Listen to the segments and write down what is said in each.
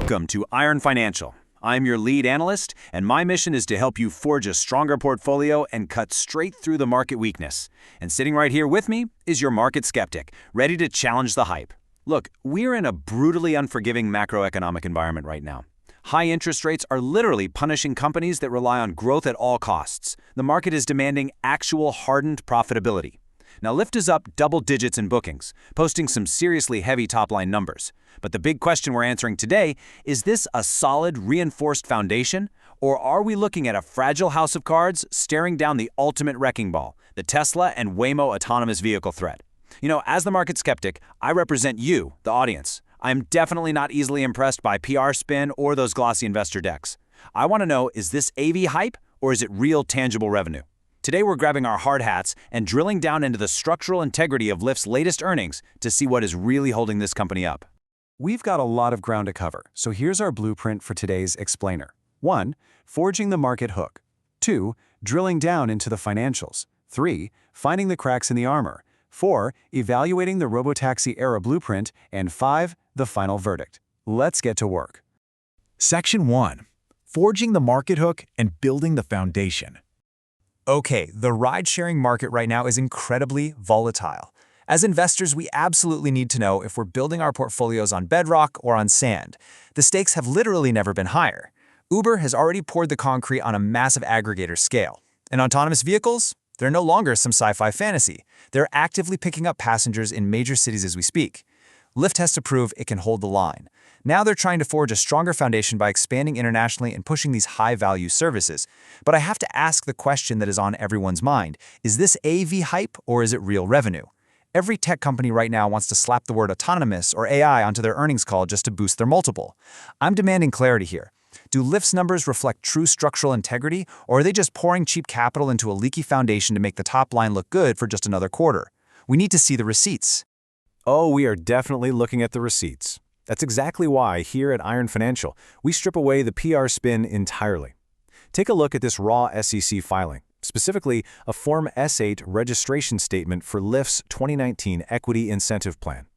Welcome to Iron Financial. I'm your lead analyst, and my mission is to help you forge a stronger portfolio and cut straight through the market weakness. And sitting right here with me is your market skeptic, ready to challenge the hype. Look, we're in a brutally unforgiving macroeconomic environment right now. High interest rates are literally punishing companies that rely on growth at all costs. The market is demanding actual hardened profitability. Now, Lyft is up double digits in bookings, posting some seriously heavy top-line numbers. But the big question we're answering today, is this a solid, reinforced foundation? Or are we looking at a fragile house of cards staring down the ultimate wrecking ball, the Tesla and Waymo autonomous vehicle threat? You know, as the market skeptic, I represent you, the audience. I'm definitely not easily impressed by PR spin or those glossy investor decks. I want to know, is this AV hype or is it real tangible revenue? Today we're grabbing our hard hats and drilling down into the structural integrity of Lyft's latest earnings to see what is really holding this company up. We've got a lot of ground to cover, so here's our blueprint for today's explainer. 1. Forging the market hook. 2. Drilling down into the financials. 3. Finding the cracks in the armor. 4. Evaluating the Robotaxi era blueprint. And 5. The final verdict. Let's get to work. Section 1. Forging the market hook and building the foundation. Okay, the ride-sharing market right now is incredibly volatile. As investors, we absolutely need to know if we're building our portfolios on bedrock or on sand. The stakes have literally never been higher. Uber has already poured the concrete on a massive aggregator scale. And autonomous vehicles? They're no longer some sci-fi fantasy. They're actively picking up passengers in major cities as we speak. Lyft has to prove it can hold the line. Now they're trying to forge a stronger foundation by expanding internationally and pushing these high-value services. But I have to ask the question that is on everyone's mind. Is this AV hype or is it real revenue? Every tech company right now wants to slap the word autonomous or AI onto their earnings call just to boost their multiple. I'm demanding clarity here. Do Lyft's numbers reflect true structural integrity, or are they just pouring cheap capital into a leaky foundation to make the top line look good for just another quarter? We need to see the receipts. Oh, we are definitely looking at the receipts. That's exactly why, here at Iron Financial, we strip away the PR spin entirely. Take a look at this raw SEC filing, specifically a Form S-8 registration statement for Lyft's 2019 Equity Incentive Plan.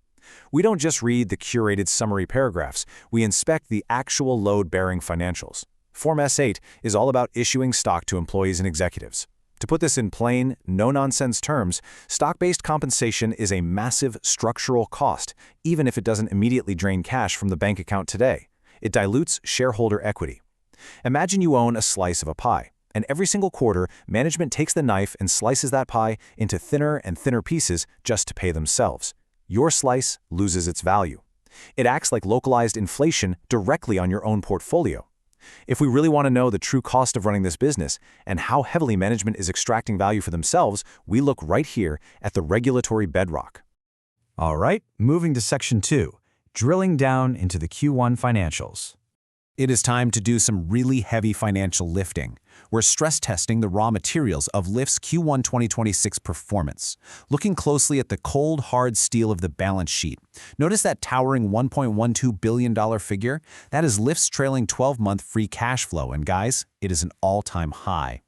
We don't just read the curated summary paragraphs, we inspect the actual load-bearing financials. Form S-8 is all about issuing stock to employees and executives. To put this in plain, no-nonsense terms, stock-based compensation is a massive structural cost, even if it doesn't immediately drain cash from the bank account today. It dilutes shareholder equity. Imagine you own a slice of a pie, and every single quarter, management takes the knife and slices that pie into thinner and thinner pieces just to pay themselves. Your slice loses its value. It acts like localized inflation directly on your own portfolio. If we really want to know the true cost of running this business and how heavily management is extracting value for themselves, we look right here at the regulatory bedrock. All right, moving to Section 2, drilling down into the Q1 financials. It is time to do some really heavy financial lifting. We're stress testing the raw materials of Lyft's Q1 2026 performance, looking closely at the cold, hard steel of the balance sheet. Notice that towering $1.12 billion figure? That is Lyft's trailing 12-month free cash flow, and guys, it is an all-time high.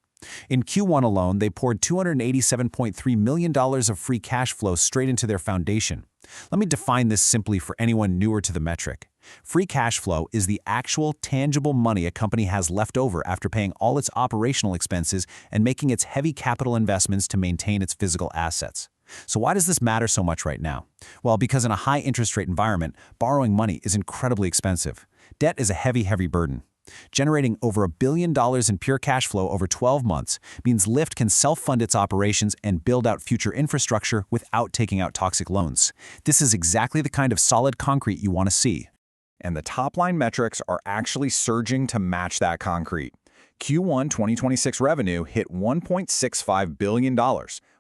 In Q1 alone, they poured $287.3 million of free cash flow straight into their foundation. Let me define this simply for anyone newer to the metric. Free cash flow is the actual tangible money a company has left over after paying all its operational expenses and making its heavy capital investments to maintain its physical assets. So why does this matter so much right now? Well, because in a high interest rate environment, borrowing money is incredibly expensive. Debt is a heavy burden. Generating over $1 billion in pure cash flow over 12 months means Lyft can self-fund its operations and build out future infrastructure without taking out toxic loans. This is exactly the kind of solid concrete you want to see. And the top-line metrics are actually surging to match that concrete. Q1 2026 revenue hit $1.65 billion,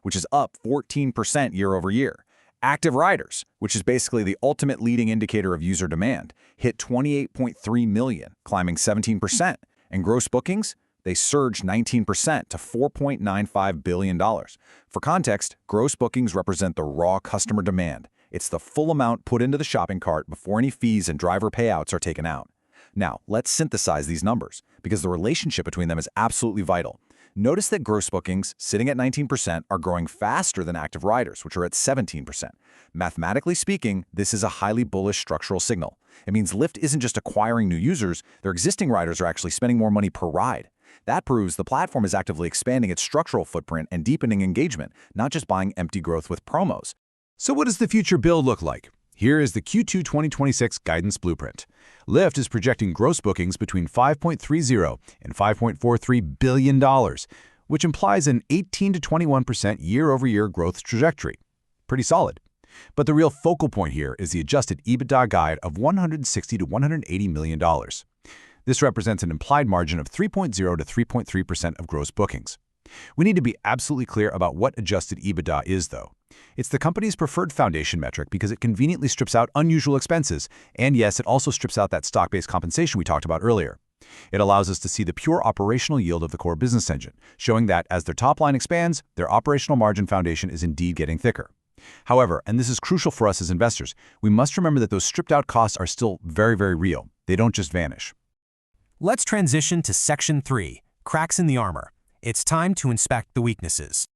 which is up 14% year over year. Active riders, which is basically the ultimate leading indicator of user demand, hit 28.3 million, climbing 17%. And gross bookings, they surged 19% to $4.95 billion. For context, gross bookings represent the raw customer demand. It's the full amount put into the shopping cart before any fees and driver payouts are taken out. Now, let's synthesize these numbers, because the relationship between them is absolutely vital. Notice that gross bookings, sitting at 19%, are growing faster than active riders, which are at 17%. Mathematically speaking, this is a highly bullish structural signal. It means Lyft isn't just acquiring new users, their existing riders are actually spending more money per ride. That proves the platform is actively expanding its structural footprint and deepening engagement, not just buying empty growth with promos. So what does the future build look like? Here is the Q2 2026 guidance blueprint. Lyft is projecting gross bookings between $5.30 and $5.43 billion, which implies an 18 to 21% year-over-year growth trajectory. Pretty solid. But the real focal point here is the adjusted EBITDA guide of $160 to $180 million. This represents an implied margin of 3.0 to 3.3% of gross bookings. We need to be absolutely clear about what adjusted EBITDA is, though. It's the company's preferred foundation metric because it conveniently strips out unusual expenses, and yes, it also strips out that stock-based compensation we talked about earlier. It allows us to see the pure operational yield of the core business engine, showing that as their top line expands, their operational margin foundation is indeed getting thicker. However, and this is crucial for us as investors, we must remember that those stripped-out costs are still very, very real. They don't just vanish. Let's transition to Section 3, Cracks in the Armor. It's time to inspect the weaknesses.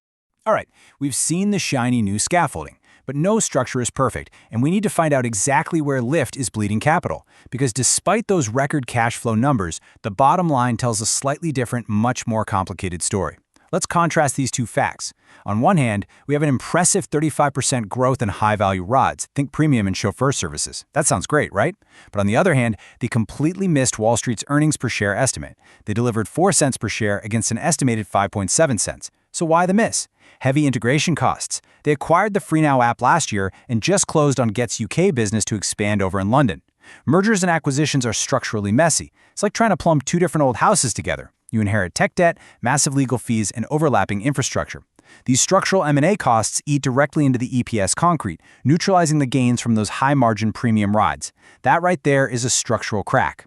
All right, we've seen the shiny new scaffolding, but no structure is perfect, and we need to find out exactly where Lyft is bleeding capital, because despite those record cash flow numbers, the bottom line tells a slightly different, much more complicated story. Let's contrast these two facts. On one hand, we have an impressive 35% growth in high-value rides, think premium and chauffeur services. That sounds great, right? But on the other hand, they completely missed Wall Street's earnings per share estimate. They delivered 4 cents per share against an estimated 5.7 cents. So why the miss? Heavy integration costs. They acquired the FreeNow app last year and just closed on Gett's UK business to expand over in London. Mergers and acquisitions are structurally messy. It's like trying to plumb two different old houses together. You inherit tech debt, massive legal fees, and overlapping infrastructure. These structural M&A costs eat directly into the EPS concrete, neutralizing the gains from those high-margin premium rides. That right there is a structural crack.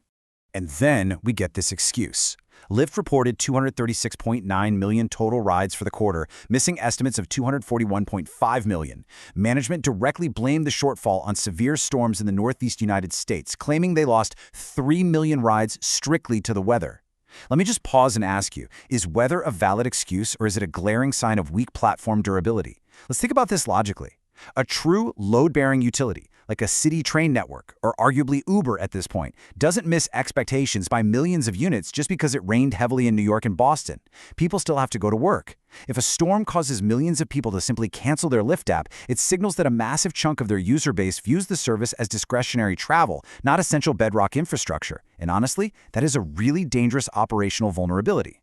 And then we get this excuse. Lyft reported 236.9 million total rides for the quarter, missing estimates of 241.5 million. Management directly blamed the shortfall on severe storms in the Northeast United States, claiming they lost 3 million rides strictly to the weather. Let me just pause and ask you, is weather a valid excuse or is it a glaring sign of weak platform durability? Let's think about this logically. A true load-bearing utility, like a city train network, or arguably Uber at this point, doesn't miss expectations by millions of units just because it rained heavily in New York and Boston. People still have to go to work. If a storm causes millions of people to simply cancel their Lyft app, it signals that a massive chunk of their user base views the service as discretionary travel, not essential bedrock infrastructure. And honestly, that is a really dangerous operational vulnerability.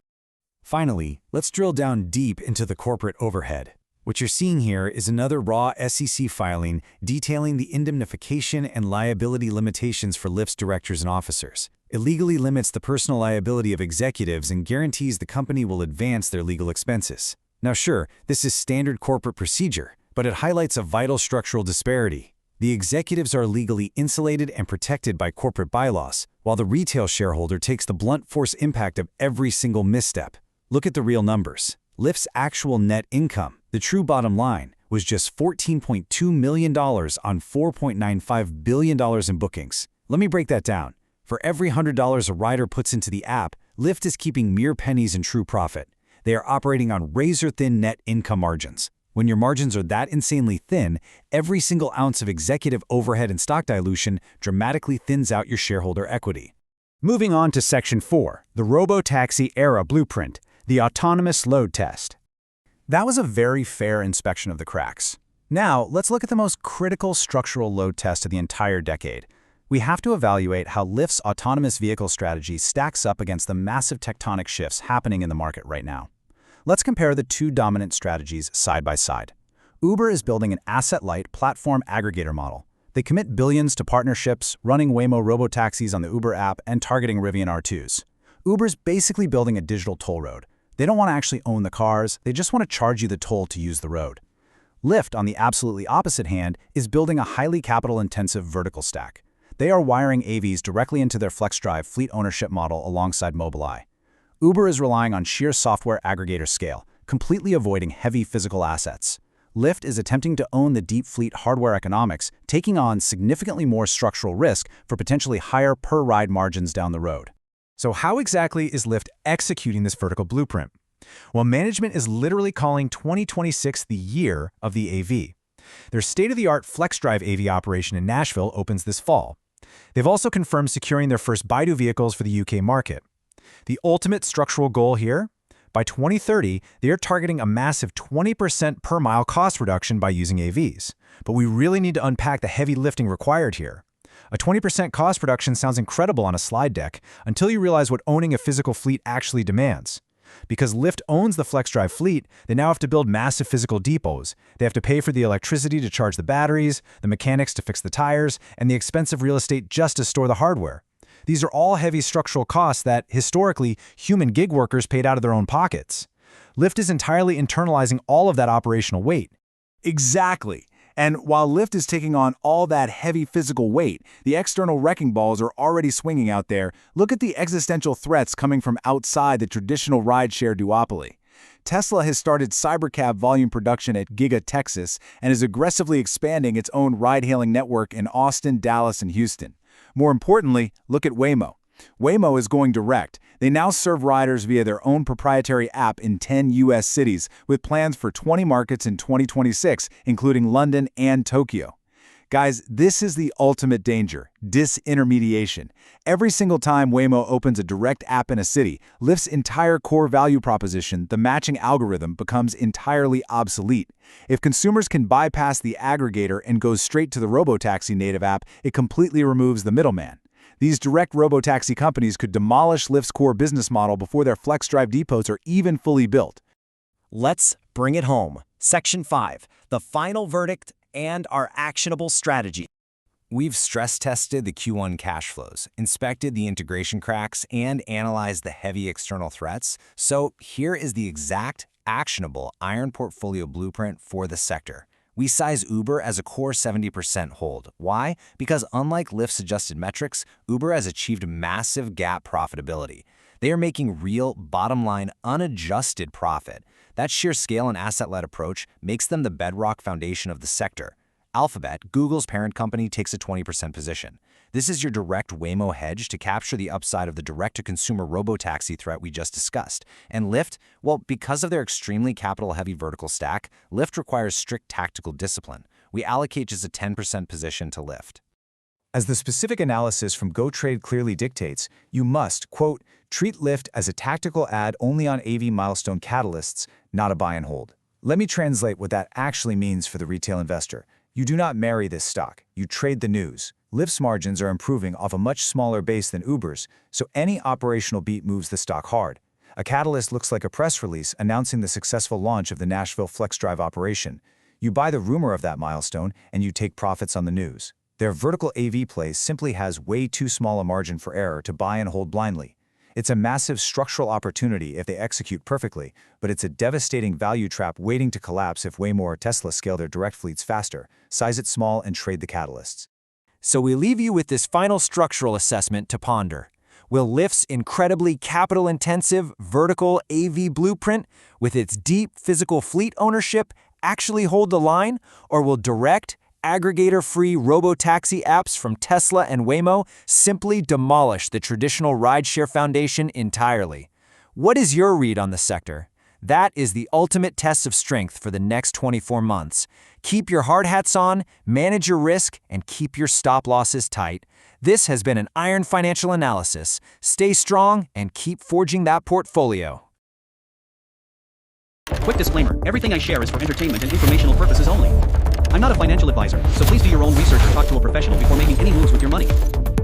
Finally, let's drill down deep into the corporate overhead. What you're seeing here is another raw SEC filing detailing the indemnification and liability limitations for Lyft's directors and officers. It legally limits the personal liability of executives and guarantees the company will advance their legal expenses. Now sure, this is standard corporate procedure, but it highlights a vital structural disparity. The executives are legally insulated and protected by corporate bylaws, while the retail shareholder takes the blunt force impact of every single misstep. Look at the real numbers. Lyft's actual net income, the true bottom line, was just $14.2 million on $4.95 billion in bookings. Let me break that down. For every $100 a rider puts into the app, Lyft is keeping mere pennies in true profit. They are operating on razor-thin net income margins. When your margins are that insanely thin, every single ounce of executive overhead and stock dilution dramatically thins out your shareholder equity. Moving on to Section 4, the Robotaxi era blueprint, the autonomous load test. That was a very fair inspection of the cracks. Now, let's look at the most critical structural load test of the entire decade. We have to evaluate how Lyft's autonomous vehicle strategy stacks up against the massive tectonic shifts happening in the market right now. Let's compare the two dominant strategies side by side. Uber is building an asset-light platform aggregator model. They commit billions to partnerships, running Waymo robotaxis on the Uber app, and targeting Rivian R2s. Uber's basically building a digital toll road. They don't want to actually own the cars, they just want to charge you the toll to use the road. Lyft, on the absolutely opposite hand, is building a highly capital-intensive vertical stack. They are wiring AVs directly into their Flexdrive fleet ownership model alongside Mobileye. Uber is relying on sheer software aggregator scale, completely avoiding heavy physical assets. Lyft is attempting to own the deep fleet hardware economics, taking on significantly more structural risk for potentially higher per-ride margins down the road. So how exactly is Lyft executing this vertical blueprint? Well, management is literally calling 2026 the year of the AV. Their state-of-the-art Flexdrive AV operation in Nashville opens this fall. They've also confirmed securing their first Baidu vehicles for the UK market. The ultimate structural goal here? By 2030, they are targeting a massive 20% per mile cost reduction by using AVs. But we really need to unpack the heavy lifting required here. A 20% cost reduction sounds incredible on a slide deck until you realize what owning a physical fleet actually demands. Because Lyft owns the Flexdrive fleet, they now have to build massive physical depots. They have to pay for the electricity to charge the batteries, the mechanics to fix the tires, and the expensive real estate just to store the hardware. These are all heavy structural costs that, historically, human gig workers paid out of their own pockets. Lyft is entirely internalizing all of that operational weight. Exactly. And while Lyft is taking on all that heavy physical weight, the external wrecking balls are already swinging out there. Look at the existential threats coming from outside the traditional rideshare duopoly. Tesla has started Cybercab volume production at Gett, Texas, and is aggressively expanding its own ride-hailing network in Austin, Dallas, and Houston. More importantly, look at Waymo. Waymo is going direct. They now serve riders via their own proprietary app in 10 U.S. cities, with plans for 20 markets in 2026, including London and Tokyo. Guys, this is the ultimate danger: disintermediation. Every single time Waymo opens a direct app in a city, Lyft's entire core value proposition, the matching algorithm, becomes entirely obsolete. If consumers can bypass the aggregator and go straight to the Robotaxi native app, it completely removes the middleman. These direct Robotaxi companies could demolish Lyft's core business model before their FlexDrive depots are even fully built. Let's bring it home. Section 5, the final verdict and our actionable strategy. We've stress-tested the Q1 cash flows, inspected the integration cracks, and analyzed the heavy external threats. So here is the exact, actionable iron portfolio blueprint for the sector. We size Uber as a core 70% hold. Why? Because unlike Lyft's adjusted metrics, Uber has achieved massive GAAP profitability. They are making real, bottom-line, unadjusted profit. That sheer scale and asset-led approach makes them the bedrock foundation of the sector. Alphabet, Google's parent company, takes a 20% position. This is your direct Waymo hedge to capture the upside of the direct-to-consumer robotaxi threat we just discussed. And Lyft, well, because of their extremely capital-heavy vertical stack, Lyft requires strict tactical discipline. We allocate just a 10% position to Lyft. As the specific analysis from GoTrade clearly dictates, you must, quote, treat Lyft as a tactical add only on AV milestone catalysts, not a buy and hold. Let me translate what that actually means for the retail investor. You do not marry this stock, you trade the news. Lyft's margins are improving off a much smaller base than Uber's, so any operational beat moves the stock hard. A catalyst looks like a press release announcing the successful launch of the Nashville Flexdrive operation. You buy the rumor of that milestone, and you take profits on the news. Their vertical AV play simply has way too small a margin for error to buy and hold blindly. It's a massive structural opportunity if they execute perfectly, but it's a devastating value trap waiting to collapse if Waymo or Tesla scale their direct fleets faster, size it small, and trade the catalysts. So we leave you with this final structural assessment to ponder. Will Lyft's incredibly capital-intensive vertical AV blueprint, with its deep physical fleet ownership, actually hold the line, or will direct, aggregator-free robotaxi apps from Tesla and Waymo simply demolish the traditional rideshare foundation entirely? What is your read on the sector? That is the ultimate test of strength for the next 24 months. Keep your hard hats on, manage your risk, and keep your stop losses tight. This has been an Iron Financial Analysis. Stay strong and keep forging that portfolio. Quick disclaimer, everything I share is for entertainment and informational purposes only. I'm not a financial advisor, so please do your own research or talk to a professional before making any moves with your money.